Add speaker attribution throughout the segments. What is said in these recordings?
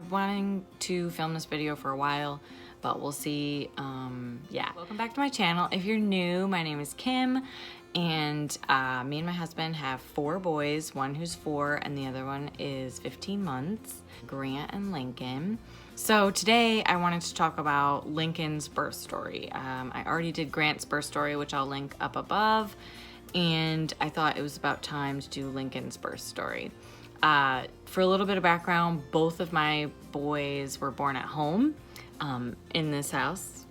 Speaker 1: Wanting to film this video for a while, but we'll see. Yeah. Welcome back to my channel. If you're new, my name is Kim, and me and my husband have 4 boys, one who's 4 and the other one is 15 months, Grant and Lincoln. So today I wanted to talk about Lincoln's birth story. I already did Grant's birth story, which I'll link up above, and I thought it was about time to do Lincoln's birth story. For a little bit of background, both of my boys were born at home in this house,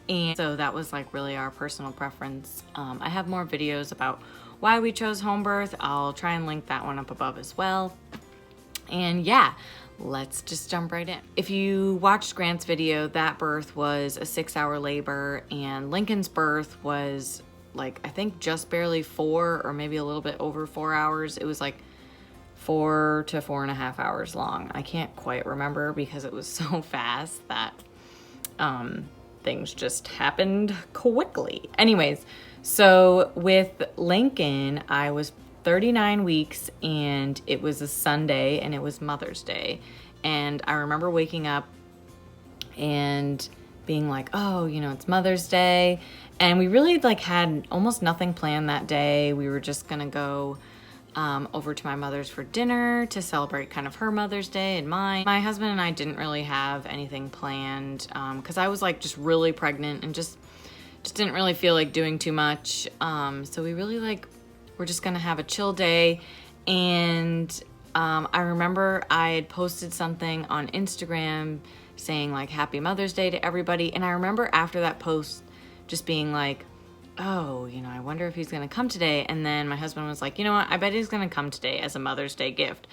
Speaker 1: and so that was like really our personal preference. I have more videos about why we chose home birth. I'll try and link that one up above as well. And yeah, let's just jump right in. If you watched Grant's video, that birth was a 6-hour labor, and Lincoln's birth was like, I think just barely 4 or maybe a little bit over 4 hours. It was like 4 to 4.5 hours long. I can't quite remember because it was so fast that things just happened quickly. Anyways, so with Lincoln, I was 39 weeks and it was a Sunday and it was Mother's Day. And I remember waking up and being like, oh, you know, it's Mother's Day. And we really like had almost nothing planned that day. We were just gonna go over to my mother's for dinner to celebrate kind of her Mother's Day and mine. My husband and I didn't really have anything planned because I was like just really pregnant and just didn't really feel like doing too much. So we really like, we're just gonna have a chill day. And I remember I had posted something on Instagram saying like Happy Mother's Day to everybody. And I remember after that post just being like, oh, you know, I wonder if he's gonna come today. And then my husband was like, you know what, I bet he's gonna come today as a Mother's Day gift.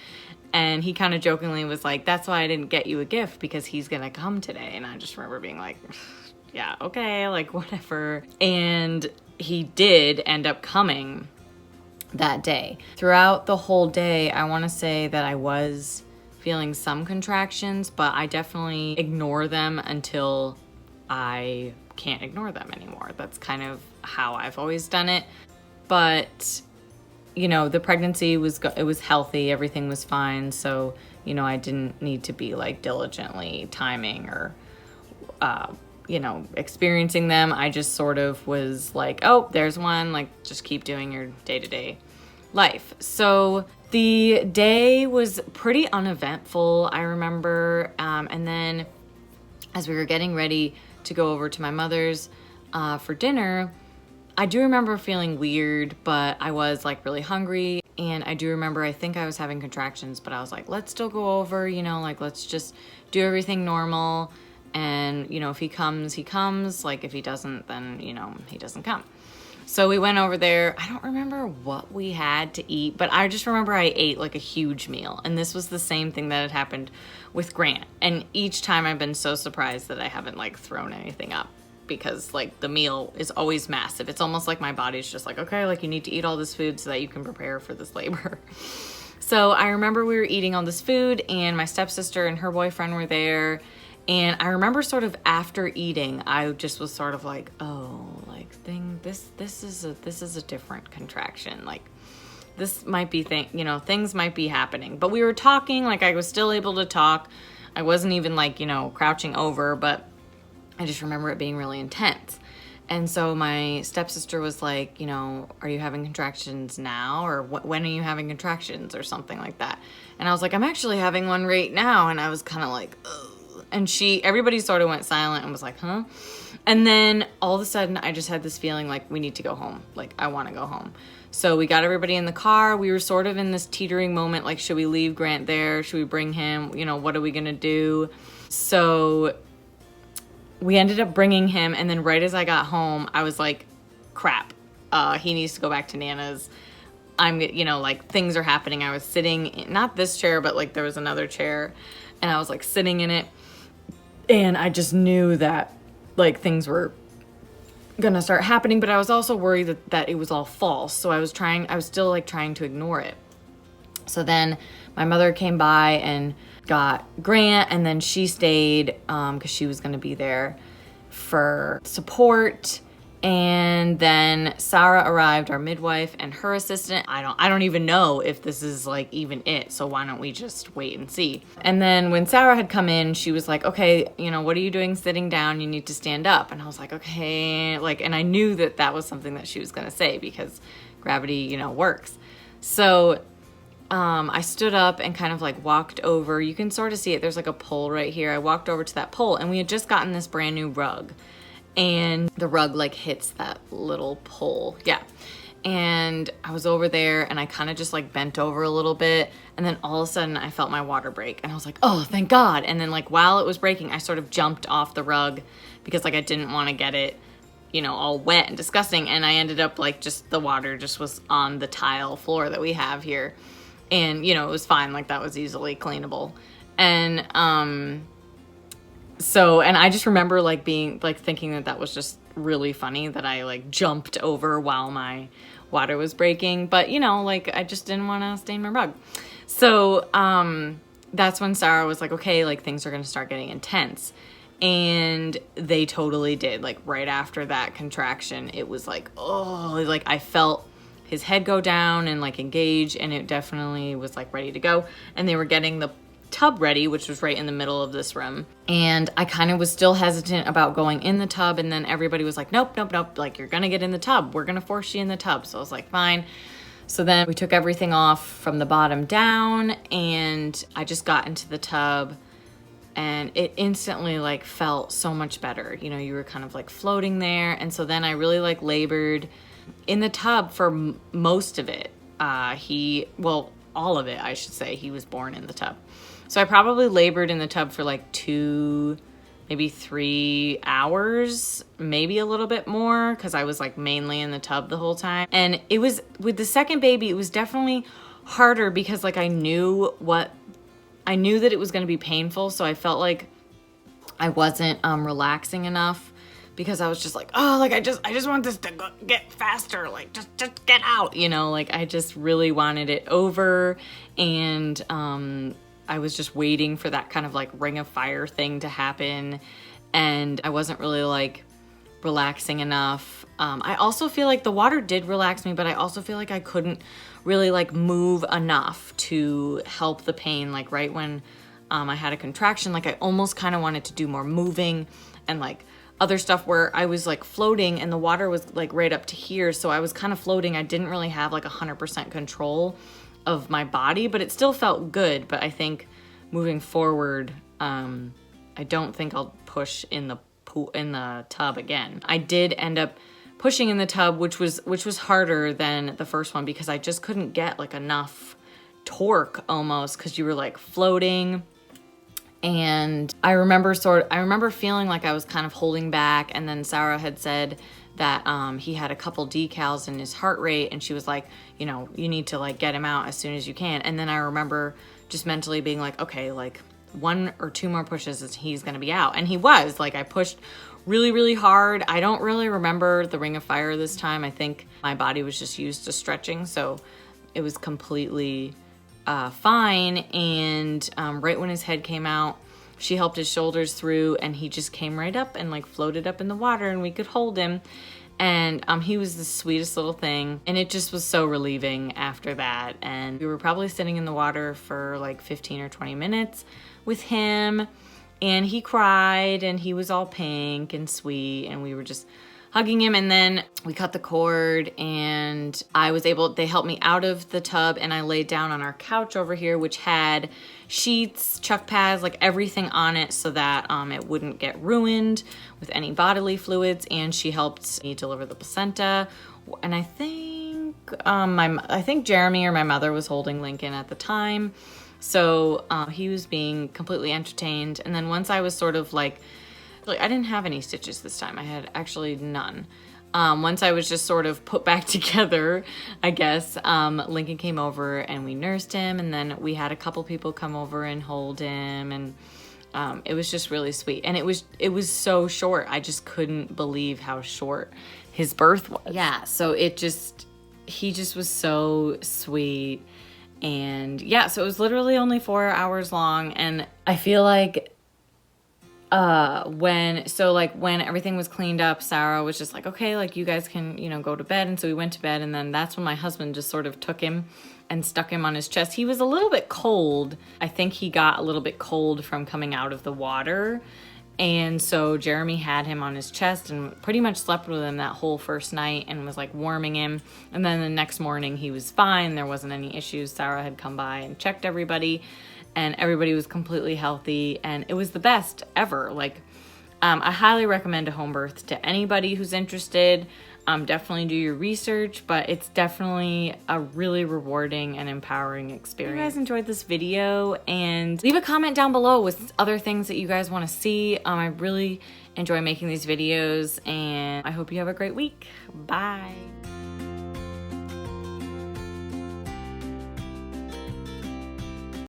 Speaker 1: And he kind of jokingly was like, that's why I didn't get you a gift, because he's gonna come today. And I just remember being like, yeah, okay, like whatever. And he did end up coming that day. Throughout the whole day, I want to say that I was feeling some contractions, but I definitely ignore them until I can't ignore them anymore. That's kind of how I've always done it. But you know, the pregnancy was healthy, everything was fine, so you know, I didn't need to be like diligently timing or you know, experiencing them. I just sort of was like, oh, there's one, like just keep doing your day-to-day life. So the day was pretty uneventful, I remember, and then as we were getting ready to go over to my mother's for dinner, I do remember feeling weird, but I was like really hungry. And I do remember, I think I was having contractions, but I was like, let's still go over, you know, like let's just do everything normal. And, you know, if he comes, he comes. Like if he doesn't, then, you know, he doesn't come. So we went over there. I don't remember what we had to eat, but I just remember I ate like a huge meal. And this was the same thing that had happened with Grant. And each time I've been so surprised that I haven't like thrown anything up, because like the meal is always massive. It's almost like my body's just like, okay, like you need to eat all this food so that you can prepare for this labor. So I remember we were eating all this food and my stepsister and her boyfriend were there. And I remember sort of after eating, I just was sort of like, oh, like this is a different contraction. Like this might be you know, things might be happening. But we were talking, like I was still able to talk. I wasn't even like, you know, crouching over, but I just remember it being really intense. And so my stepsister was like, you know, are you having contractions now? Or when are you having contractions or something like that? And I was like, I'm actually having one right now. And I was kind of like, ugh. And everybody sort of went silent and was like, huh? And then all of a sudden I just had this feeling like we need to go home. Like I want to go home. So we got everybody in the car. We were sort of in this teetering moment. Like, should we leave Grant there? Should we bring him? You know, what are we going to do? So we ended up bringing him. And then right as I got home, I was like, crap, he needs to go back to Nana's. You know, like things are happening. I was sitting in, not this chair, but like there was another chair and I was like sitting in it. And I just knew that like things were gonna start happening, but I was also worried that it was all false. So I was still like trying to ignore it. So then my mother came by and got Grant, and then she stayed because she was gonna be there for support. And then Sarah arrived, our midwife, and her assistant. I don't even know if this is like even it, so why don't we just wait and see? And then when Sarah had come in, she was like, okay, you know, what are you doing sitting down? You need to stand up. And I was like, okay, like, and I knew that that was something that she was gonna say because gravity, you know, works. So I stood up and kind of like walked over. You can sort of see it. There's like a pole right here. I walked over to that pole, and we had just gotten this brand new rug. And the rug like hits that little pole. Yeah. And I was over there and I kind of just like bent over a little bit. And then all of a sudden I felt my water break. And I was like, oh, thank God. And then like while it was breaking, I sort of jumped off the rug because like I didn't want to get it, you know, all wet and disgusting. And I ended up like just the water just was on the tile floor that we have here. And, you know, it was fine. Like that was easily cleanable. And, so, and I just remember like being like thinking that that was just really funny that I like jumped over while my water was breaking, but you know, like I just didn't want to stain my rug. So, that's when Sarah was like, okay, like things are going to start getting intense. And they totally did. Like right after that contraction, it was like, oh, like I felt his head go down and like engage, and it definitely was like ready to go. And they were getting the tub ready, which was right in the middle of this room. And I kind of was still hesitant about going in the tub. And then everybody was like, nope, nope, nope. Like, you're going to get in the tub. We're going to force you in the tub. So I was like, fine. So then we took everything off from the bottom down, and I just got into the tub, and it instantly like felt so much better. You know, you were kind of like floating there. And so then I really like labored in the tub for most of it. Well, all of it, I should say. He was born in the tub. So I probably labored in the tub for like 2, maybe 3 hours, maybe a little bit more, because I was like mainly in the tub the whole time. And it was, with the second baby, it was definitely harder because like I knew that it was going to be painful. So I felt like I wasn't relaxing enough, because I was just like, oh, like I just want this to get faster, like just get out, you know, like I just really wanted it over. And I was just waiting for that kind of like ring of fire thing to happen, and I wasn't really like relaxing enough. I also feel like the water did relax me, but I also feel like I couldn't really like move enough to help the pain. Like right when I had a contraction, like I almost kind of wanted to do more moving and like other stuff where I was like floating and the water was like right up to here. So I was kind of floating. I didn't really have like 100% control of my body, but it still felt good. But I think moving forward, I don't think I'll push in the tub again. I did end up pushing in the tub, which was harder than the first one, because I just couldn't get like enough torque almost, because you were like floating. And I remember feeling like I was kind of holding back. And then Sarah had said that he had a couple decals in his heart rate, and she was like, you know, you need to like get him out as soon as you can. And then I remember just mentally being like, okay, like 1 or 2 more pushes and he's gonna be out. And he was. Like I pushed really, really hard. I don't really remember the ring of fire this time. I think my body was just used to stretching, so it was completely fine. And right when his head came out, she helped his shoulders through, and he just came right up and like floated up in the water, and we could hold him. And he was the sweetest little thing, and it just was so relieving after that. And we were probably sitting in the water for like 15 or 20 minutes with him, and he cried, and he was all pink and sweet, and we were just hugging him. And then we cut the cord, and they helped me out of the tub, and I laid down on our couch over here, which had sheets, chuck pads, like everything on it, so that it wouldn't get ruined with any bodily fluids. And she helped me deliver the placenta. And I think Jeremy or my mother was holding Lincoln at the time, so he was being completely entertained. And then once I was sort of like I didn't have any stitches this time. I had actually none. Once I was just sort of put back together, I guess, Lincoln came over and we nursed him, and then we had a couple people come over and hold him, and it was just really sweet. And it was so short. I just couldn't believe how short his birth was. Yeah, so he just was so sweet. And yeah, so it was literally only 4 hours long, and I feel like when everything was cleaned up, Sarah was just like, okay, like you guys can, you know, go to bed. And so we went to bed, and then that's when my husband just sort of took him and stuck him on his chest. He was a little bit cold. I think he got a little bit cold from coming out of the water. And so Jeremy had him on his chest and pretty much slept with him that whole first night and was like warming him. And then the next morning he was fine. There wasn't any issues. Sarah had come by and checked everybody, and everybody was completely healthy, and it was the best ever. Like, I highly recommend a home birth to anybody who's interested. Definitely do your research, but it's definitely a really rewarding and empowering experience. If you guys enjoyed this video, and leave a comment down below with other things that you guys want to see. I really enjoy making these videos, and I hope you have a great week. Bye.